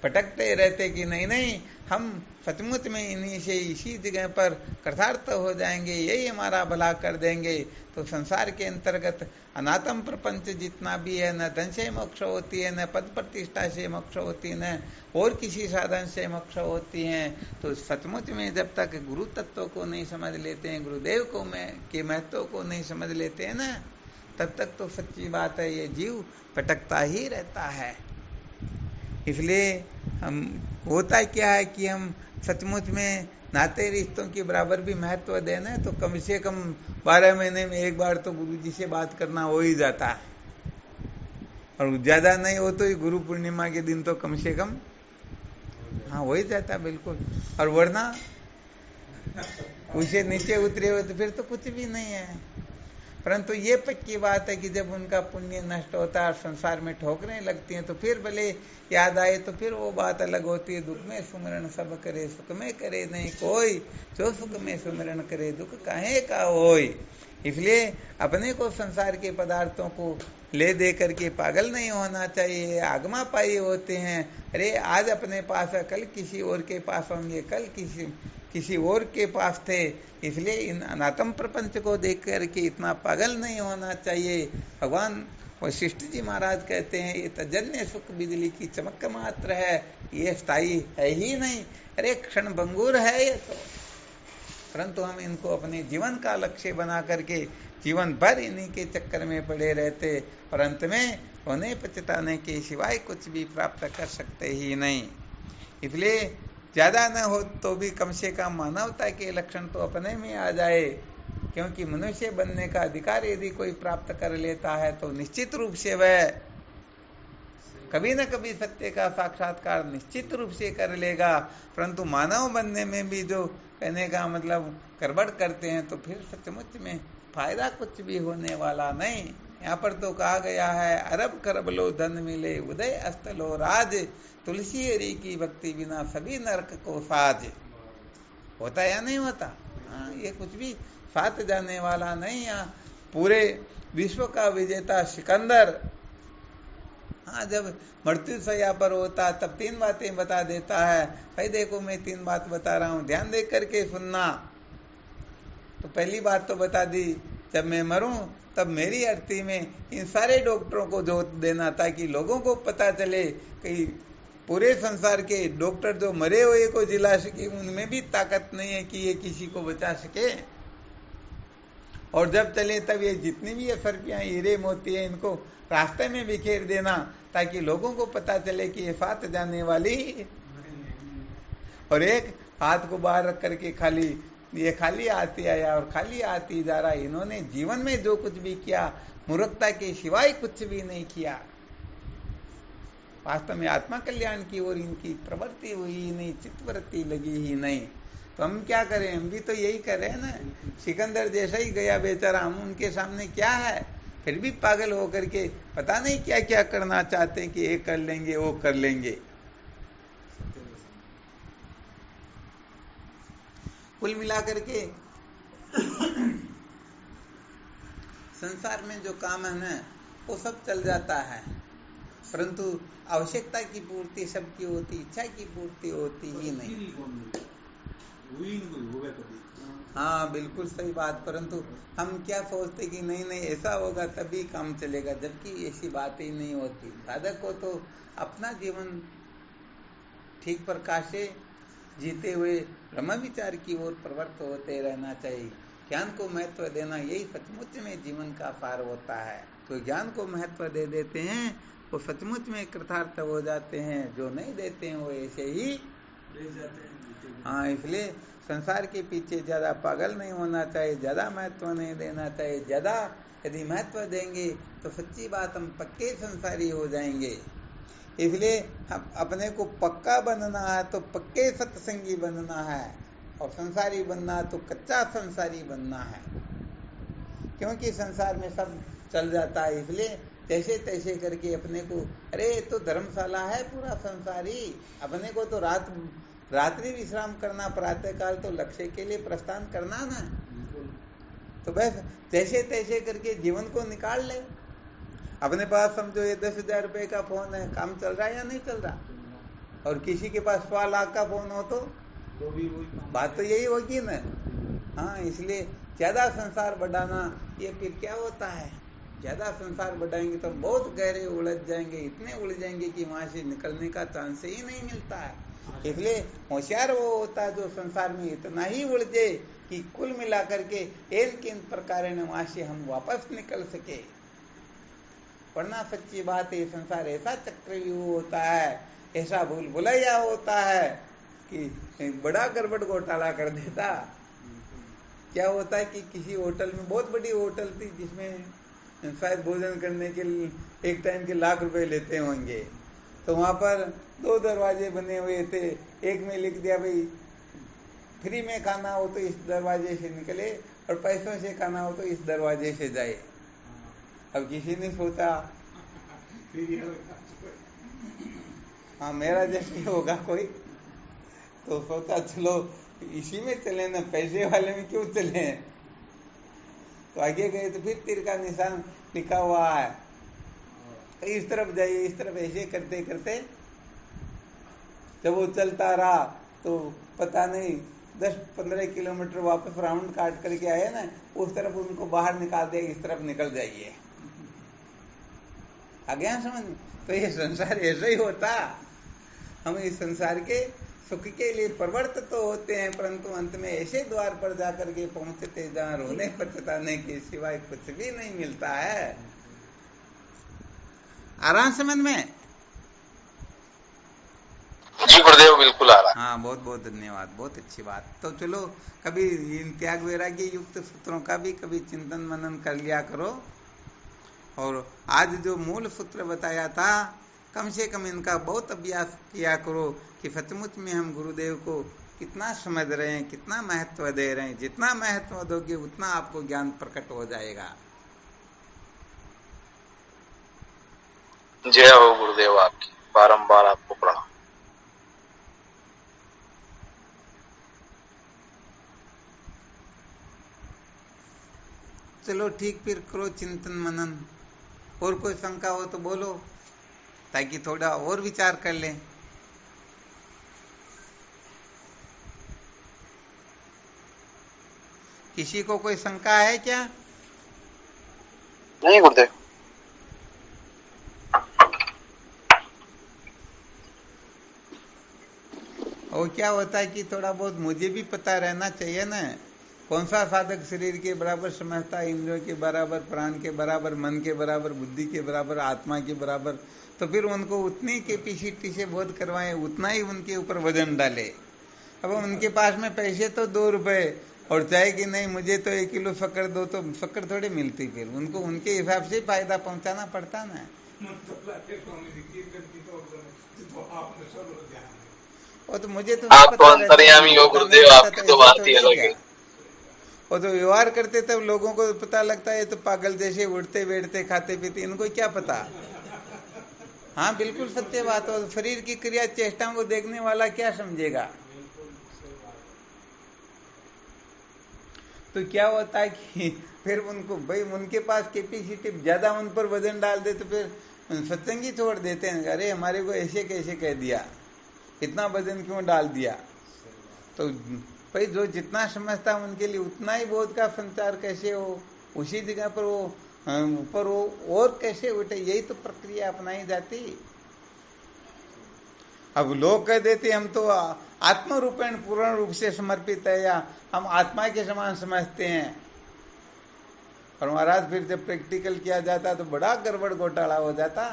भटकते रहते कि नहीं नहीं हम सचमुच में इन्हीं से इसी जगह पर कृतार्थ हो जाएंगे, यही हमारा भला कर देंगे। तो संसार के अंतर्गत अनात्म प्रपंच जितना भी है, न धन से मोक्ष होती है, न पद प्रतिष्ठा से मोक्ष होती है, न और किसी साधन से मोक्ष होती है। तो सचमुच में जब तक गुरु तत्व को नहीं समझ लेते हैं, गुरुदेव को के महत्व को नहीं समझ लेते हैं ना, तब तक तो सच्ची बात है ये जीव भटकता ही रहता है। इसलिए हम होता क्या है कि हम सचमुच में नाते रिश्तों के बराबर भी महत्व देना है तो कम से कम 12 महीने में एक बार तो गुरु जी से बात करना हो ही जाता है, और ज्यादा नहीं हो तो ही गुरु पूर्णिमा के दिन तो कम से कम हाँ हो ही जाता है बिल्कुल। और वरना उसे नीचे उतरे हुए तो फिर तो कुछ भी नहीं है। परंतु ये पक्की बात है कि जब उनका पुण्य नष्ट होता है और संसार में ठोकरें लगती हैं तो फिर भले याद आए तो फिर वो बात अलग होती है। दुख में सुमिरन सब करे, सुख में करे नहीं कोई, जो सुख में सुमिरन करे दुख काहे का होय। इसलिए अपने को संसार के पदार्थों को ले दे करके पागल नहीं होना चाहिए। आगमा पाई होते हैं, अरे आज अपने पास है कल किसी और के पास होंगे, कल किसी और के पास थे। इसलिए इन अनात्म प्रपंच को देख करके इतना पागल नहीं होना चाहिए। भगवान वशिष्ठ जी महाराज कहते हैं ये तजन्य सुख बिजली की चमक मात्र है, ये स्थायी है ही नहीं, अरे क्षण भंगुर है ये तो। परंतु हम इनको अपने जीवन का लक्ष्य बना करके जीवन भर इन्हीं के चक्कर में पड़े रहते और अंत में होने पछताने के सिवाय कुछ भी प्राप्त कर सकते ही नहीं। इसलिए ज्यादा न हो तो भी कम से कम मानवता के लक्षण तो अपने में आ जाए, क्योंकि मनुष्य बनने का अधिकार यदि कोई प्राप्त कर लेता है तो निश्चित रूप से वह कभी न कभी सत्य का साक्षात्कार निश्चित रूप से कर लेगा। परंतु मानव बनने में भी जो कहने का मतलब गड़बड़ करते हैं तो फिर सचमुच में फायदा कुछ भी होने वाला नहीं। यहाँ पर तो कहा गया है अरब खरब लो धन मिले, उदय अस्त लो राज, तुलसी हरि की भक्ति बिना सभी नरक को साज। होता या नहीं होता? हाँ, ये कुछ भी साथ जाने वाला नहीं। यहाँ पूरे विश्व का विजेता सिकंदर हाँ जब मृत्यु सैया पर होता तब 3 बातें बता देता है। भाई देखो मैं 3 बात बता रहा हूँ, ध्यान दे करके सुनना। तो पहली बात तो बता दी, जब मैं मरूं तब मेरी अर्थी में इन सारे डॉक्टरों को जोत देना ताकि लोगों को पता चले कि पूरे संसार के डॉक्टर जो मरे हुए को जिला सके उनमें भी ताकत नहीं है कि ये किसी को बचा सके। और जब चले तब ये जितनी भी असरपियां हीरे मोती है इनको रास्ते में बिखेर देना ताकि लोगों को पता चले कि ये साथ जाने वाली। और एक हाथ को बाहर रख करके ये खाली आती आया और खाली आती जा रहा। इन्होंने जीवन में जो कुछ भी किया मूर्खता के सिवाय कुछ भी नहीं किया। वास्तव में आत्मा कल्याण की ओर इनकी प्रवृत्ति हुई ही नहीं, चित्तवृत्ति लगी ही नहीं। तो हम क्या करें? हम भी तो यही कर रहे हैं ना। सिकंदर जैसा ही गया बेचारा, हम उनके सामने क्या है? फिर भी पागल होकर के पता नहीं क्या क्या करना चाहते हैं कि ये कर लेंगे वो कर लेंगे। कुल मिलाकर के संसार में जो काम है ना वो सब चल जाता है, परंतु आवश्यकता की पूर्ति सबकी होती, इच्छा की पूर्ति होती ही नहीं। हाँ बिल्कुल सही बात। परंतु हम क्या सोचते कि नहीं नहीं ऐसा होगा तभी काम चलेगा, जबकि ऐसी बात ही नहीं होती। साधक को तो अपना जीवन ठीक प्रकार से जीते हुए ब्रह्म विचार की ओर प्रवृत्त होते रहना चाहिए। ज्ञान को महत्व देना यही सचमुच में जीवन का सार होता है। तो ज्ञान को महत्व दे देते हैं वो सचमुच में कृतार्थ हो जाते हैं, जो नहीं देते हैं वो ऐसे ही ले जाते हैं। हाँ, इसलिए संसार के पीछे ज्यादा पागल नहीं होना चाहिए, ज्यादा महत्व नहीं देना चाहिए। ज्यादा यदि महत्व देंगे तो सच्ची बात हम पक्के संसारी हो जाएंगे। इसलिए हम अपने को पक्का बनना है तो पक्के सत्संगी बनना है, और संसारी बनना है तो कच्चा संसारी बनना है, क्योंकि संसार में सब चल जाता है। इसलिए जैसे तैसे करके अपने को, अरे तो धर्मशाला है पूरा संसारी, अपने को तो रात्रि विश्राम करना, प्रातःकाल तो लक्ष्य के लिए प्रस्थान करना ना। तो बस जैसे तैसे करके जीवन को निकाल ले। अपने पास समझो ये 10,000 रुपए का फोन है, काम चल रहा है या नहीं चल रहा? और किसी के पास 100 लाख का फोन हो तो तो भी वही काम। बात तो यही होगी ना। हाँ, इसलिए ज्यादा संसार बढ़ाना, ये फिर क्या होता है, ज्यादा संसार बढ़ाएंगे तो बहुत गहरे उलझ जाएंगे, इतने उलझ जाएंगे कि वहां से निकलने का चांस ही नहीं मिलता है। इसलिए होशियार वो होता है जो संसार में इतना ही उलझे कि कुल मिलाकर के एक किन प्रकार वहां से हम वापस निकल सके। वरना सच्ची बात है, संसार ऐसा चक्रव्यूह होता है, ऐसा भूल भुलैया होता है कि बड़ा गड़बड़ घोटाला कर देता। क्या होता है कि किसी होटल में, बहुत बड़ी होटल थी जिसमें शायद भोजन करने के लिए एक टाइम के लाख रुपए लेते होंगे, तो वहां पर 2 दरवाजे बने हुए थे। एक में लिख दिया भाई फ्री में खाना हो तो इस दरवाजे से निकले और पैसों से खाना हो तो इस दरवाजे से जाए। अब किसी ने सोचा, हाँ मेरा जैसे होगा कोई, तो सोचा चलो इसी में चले ना, पैसे वाले में क्यों चले। तो आगे गए तो फिर तीर का निशान लिखा हुआ है, इस तरफ जाइए, इस तरफ। ऐसे करते करते जब वो चलता रहा तो पता नहीं 10-15 किलोमीटर वापस राउंड काट करके आए ना, उस तरफ उनको बाहर निकाल दिया, इस तरफ निकल जाइए। आ गया समझ। तो ये संसार ऐसा ही होता। हम इस संसार के सुख के लिए प्रवृत्त तो होते हैं, परंतु अंत में ऐसे द्वार पर जाकर के पहुंचते जहां रोने पछताने के सिवाय कुछ भी नहीं मिलता है। आराम समझ में? जी गुरुदेव, बिल्कुल आ रहा है। हाँ, बहुत बहुत धन्यवाद, बहुत अच्छी बात। तो चलो कभी इन त्याग वैराग्य युक्त सूत्रों का भी कभी चिंतन मनन कर लिया करो। और आज जो मूल सूत्र बताया था, कम से कम इनका बहुत अभ्यास किया करो कि सचमुच में हम गुरुदेव को कितना समझ रहे हैं, कितना महत्व दे रहे हैं। जितना महत्व दोगे उतना आपको ज्ञान प्रकट हो जाएगा। जय हो गुरुदेव आपकी, बारंबार आपको प्रणाम। चलो ठीक, फिर करो चिंतन मनन। और कोई शंका हो तो बोलो, ताकि थोड़ा और विचार कर लें। किसी को कोई शंका है क्या? नहीं गुरुदेव। और क्या होता है कि थोड़ा बहुत मुझे भी पता रहना चाहिए ना, कौन सा साधक शरीर के बराबर समझता है, इंद्रियों के बराबर, प्राण के बराबर, मन के बराबर, बुद्धि के बराबर, आत्मा के बराबर। तो फिर उनको उतनी कैपेसिटी से बोध करवाएं, उतना ही उनके ऊपर वजन डाले। अब उनके पास में पैसे तो 2 रुपए और चाहे कि नहीं मुझे तो 1 किलो शक्कर दो, तो शक्कर थोड़ी मिलती। फिर उनको उनके हिसाब से फायदा पहुंचाना पड़ता ना। वो तो मुझे तो आप तो अंतर्यामी हो गुरुदेव, आपकी तो बात ही अलग है। वो तो व्यवहार करते तब लोगों को पता लगता है, तो पागल जैसे उठते बैठते खाते पीते, इनको क्या पता। हाँ बिल्कुल सत्य बात है। शरीर की क्रिया चेष्टाओं को देखने वाला क्या समझेगा। तो क्या होता है कि फिर उनको भाई उनके पास कैपेसिटी ज्यादा, उन पर वजन डाल दे तो फिर सत्संगी छोड़ देते हैं। अरे हमारे को ऐसे कैसे कह दिया, इतना वजन क्यों डाल दिया। तो भाई जो जितना समझता है उनके लिए उतना ही बोध का संचार कैसे हो, उसी जगह पर वो ऊपर वो और कैसे उठे, यही तो प्रक्रिया अपनाई जाती। अब लोग कह देते हम तो आत्म रूपेण पूर्ण रूप से समर्पित है, या हम आत्मा के समान समझते हैं। और महाराज फिर जब प्रैक्टिकल किया जाता तो बड़ा गड़बड़ घोटाला हो जाता।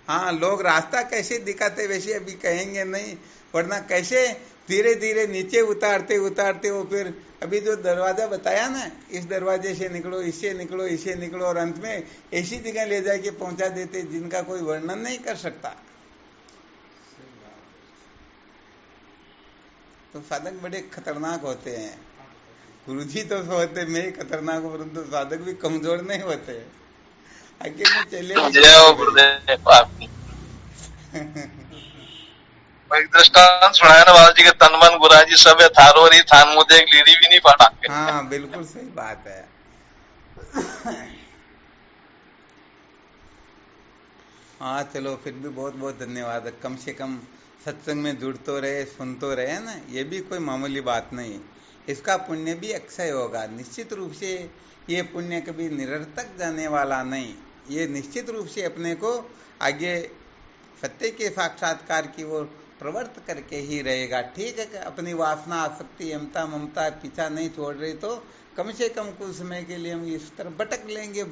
हाँ, लोग रास्ता कैसे दिखाते वैसे अभी कहेंगे नहीं, वरना कैसे धीरे धीरे नीचे उतारते उतारते वो फिर अभी जो दरवाजा बताया ना, इस दरवाजे से निकलो, इससे निकलो, इससे निकलो, और अंत में ऐसी जगह ले जाके पहुंचा देते जिनका कोई वर्णन नहीं कर सकता। तो साधक बड़े खतरनाक होते हैं। गुरुजी तो होते मैं ही खतरनाक हूं, परंतु साधक भी कमजोर नहीं होते। आगे में चले एक दृष्टांत सुनाया ना बाबा जी के, तन मन गुरा जी सब है थारो रही थान मुझे एक लीड़ी भी नहीं पाना। हाँ बिल्कुल सही बात है। हाँ चलो, फिर भी बहुत बहुत धन्यवाद। कम से कम सत्संग में जुड़ तो रहे, सुन तो रहे ना, ये भी कोई मामूली बात नहीं। इसका पुण्य भी अक्षय होगा निश्चित रूप से। ये पुण्य कभी निरर्थक जाने वाला नहीं, ये निश्चित रूप से अपने को आगे सत्य के साक्षात्कार की ओर प्रवृत्त करके ही रहेगा। ठीक है, अपनी वासना, आसक्ति, यमता, ममता पीछा नहीं छोड़ रही तो कम से कम कुछ समय के लिए हम इस तरफ भटक लेंगे,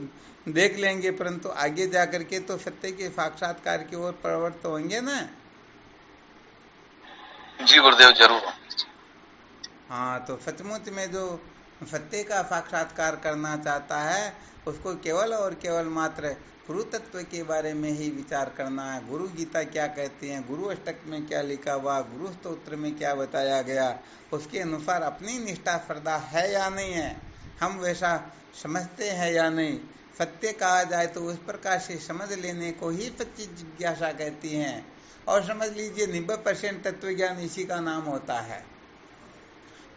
देख लेंगे, परंतु आगे जाकर के तो सत्य के साक्षात्कार की ओर प्रवृत्त होंगे ना। जी गुरुदेव, जरूर। हाँ, तो सचमुच में जो सत्य का साक्षात्कार करना चाहता है उसको केवल और केवल मात्र गुरु तत्व के बारे में ही विचार करना है। गुरु गीता क्या कहती है, गुरु अष्टक में क्या लिखा हुआ, गुरु स्तोत्र में क्या बताया गया, उसके अनुसार अपनी निष्ठा श्रद्धा है या नहीं है, हम वैसा समझते हैं या नहीं। सत्य कहा जाए तो उस प्रकार से समझ लेने को ही सच्ची जिज्ञासा कहती हैं। और समझ लीजिए 90% तत्व ज्ञान इसी का नाम होता है।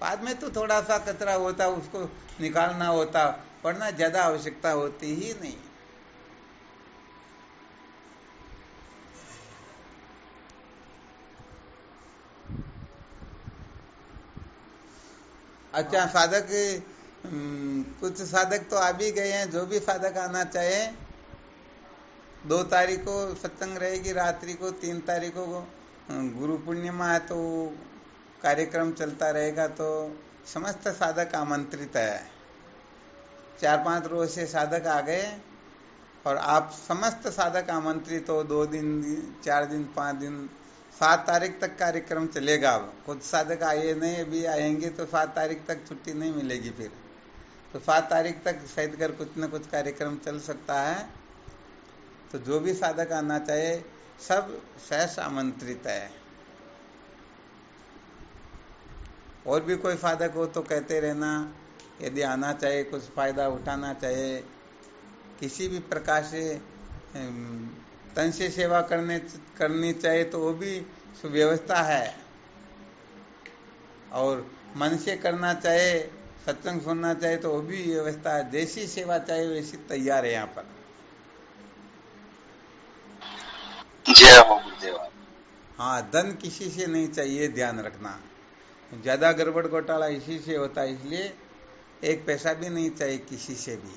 बाद में तो थोड़ा सा कचरा होता, उसको निकालना होता, वरना ज्यादा आवश्यकता होती ही नहीं। अच्छा, साधक कुछ साधक तो आ भी गए हैं। जो भी साधक आना चाहे, 2 तारीख को सत्संग रहेगी रात्रि को, 3 तारीख को गुरु पूर्णिमा है तो कार्यक्रम चलता रहेगा, तो समस्त साधक आमंत्रित है। 4-5 रोज से साधक आ गए और आप समस्त साधक आमंत्रित हो। 2 दिन, 4 दिन, 5 दिन, 7 तारीख तक कार्यक्रम चलेगा। अब कुछ साधक आए नहीं, अभी आएंगे तो 7 तारीख तक छुट्टी नहीं मिलेगी फिर, तो 7 तारीख तक शायद कर कुछ न कुछ कार्यक्रम चल सकता है। तो जो भी साधक आना चाहे सब सहर्ष आमंत्रित है। और भी कोई साधक हो तो कहते रहना, यदि आना चाहे, कुछ फायदा उठाना चाहे, किसी भी प्रकार से तन से सेवा करनी चाहे तो वो भी सुव्यवस्था है। और मन से करना चाहे, सत्संग सुनना चाहे तो वो भी व्यवस्था है। जैसी सेवा चाहे वैसी तैयार है यहाँ पर। जय हो गुरुदेव। हाँ, धन किसी से नहीं चाहिए, ध्यान रखना। ज्यादा गड़बड़ घोटाला इसी से होता है, इसलिए 1 पैसा भी नहीं चाहिए किसी से भी।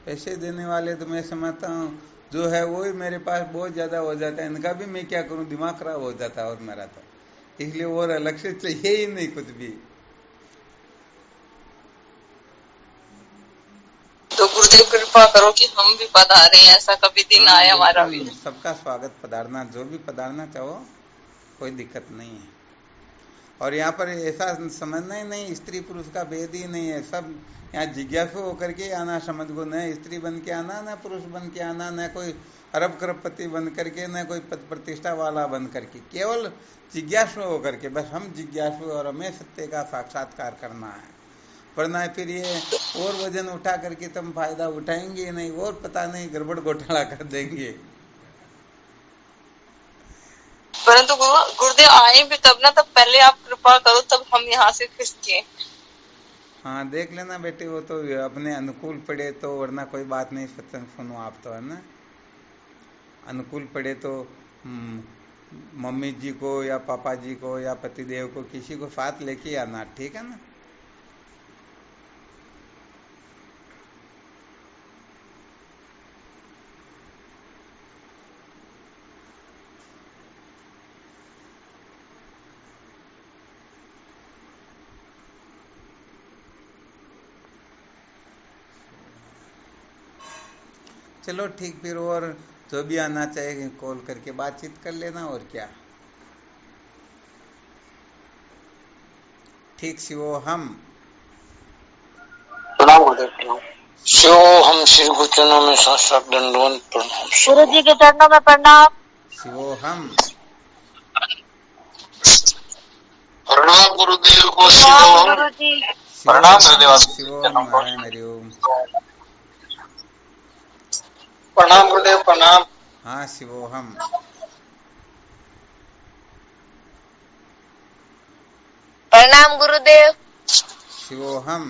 पैसे देने वाले तो मैं समझता हूँ जो है वो ही मेरे पास बहुत ज्यादा हो जाता है। इनका भी मैं क्या करूँ, दिमाग खराब हो जाता है और मेरा तो, इसलिए और अलग से चाहिए ही नहीं कुछ भी। तो गुरुदेव कृपा करो कि हम भी पधारें, ऐसा कभी दिन आए हमारा भी। सबका स्वागत, पधारना, जो भी पधारना चाहो, कोई दिक्कत नहीं है। और यहाँ पर ऐसा समझना ही नहीं स्त्री पुरुष का भेद ही नहीं है। सब यहाँ जिज्ञासु होकर के आना, समझ को, न स्त्री बन के आना, न पुरुष बन के आना, न कोई अरब खरबपति बन करके, न कोई पद प्रतिष्ठा वाला बन करके, केवल जिज्ञासु होकर के। बस हम जिज्ञासु और हमें सत्य का साक्षात्कार करना है, वरना फिर ये और वजन उठा करके तुम फायदा उठाएंगे नहीं, और पता नहीं गड़बड़ घोटाला कर देंगे। परंतु गुरुदेव आए भी तब ना, तब पहले आप कृपा करो, तब हम यहाँ से खिसके। हाँ, देख लेना बेटे, वो तो अपने अनुकूल पड़े तो, वरना कोई बात नहीं, सत्संग सुनो आप तो, है ना। अनुकूल पड़े तो मम्मी जी को या पापा जी को या पतिदेव को, किसी को साथ लेके आना, ठीक है ना। चलो ठीक, फिर और जो भी आना चाहे कॉल करके बातचीत कर लेना, और क्या। ठीक, शिवोहम। प्रणाम गुरुदेव, प्रणाम। शिवोहम, श्री गुरु चरणों में साष्टांग दंडवत प्रणाम। गुरु जी के चरणों में प्रणाम। शिवोहम। प्रणाम गुरुदेव को। शिवोहम। गुरु जी प्रणाम गुरुदेव। शिवोहम, नारायण हरिओम। प्रणाम गुरुदेव, प्रणाम। हाँ, शिवोहम। प्रणाम गुरुदेव। शिवोहम।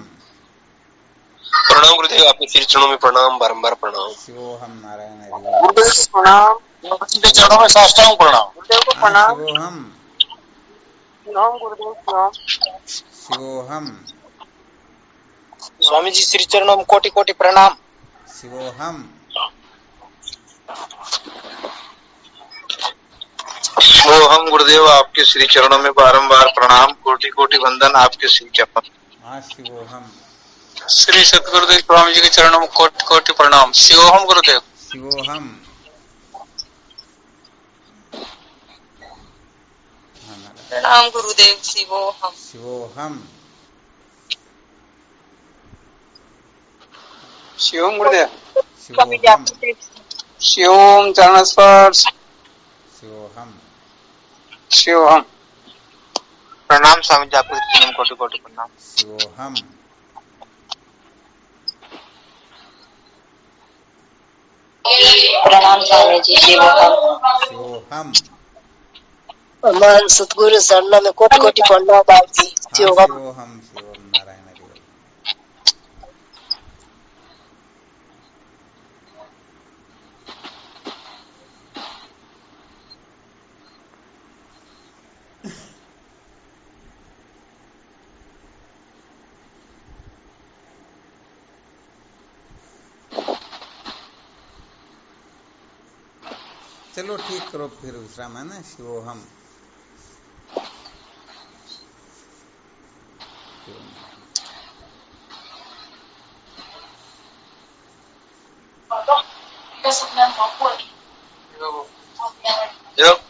प्रणाम गुरुदेव, आपके श्री चरणों में प्रणाम, बारंबार प्रणाम। शिवोहम नारायण हरि। गुरुदेव को प्रणाम, उनके चरणों में साष्टांग प्रणाम। गुरुदेव को हाँ, प्रणाम। शिवोहम। शिवोहम गुरुदेव शिवोहम। शिवोहम। स्वामी जी श्री चरणों में कोटि कोटि प्रणाम। शिवोहम। शिवोहम गुरुदेव, आपके श्री चरणों में बारंबार प्रणाम, कोटि कोटि वंदन आपके श्री चरणों। हाँ, शिवोहम। श्री सतगुरुदेव स्वामी जी के चरणों में कोटि कोटि प्रणाम। शिवोहम गुरुदेव। शिवोहम। प्रणाम गुरुदेव शिवोहम। शिवोहम। शिवोहम गुरुदेव। शिवोहम। शिवोहम चरण स्पर्श। शिवोहम। शिवोहम। प्रणाम स्वामी जी, आपके चरणों में कोटि कोटि प्रणाम। शिवोहम। प्रणाम स्वामी जी। शिवोहम। शिवोहम। महान सतगुरु शरणों में कोटि कोटि प्रणाम बाबा जी। हाँ, शिवोहम। शिवोहम। शिवोहम नारायण हरि। चलो ठीक करो फिर विश्राम, है ना। शिवोहम। जब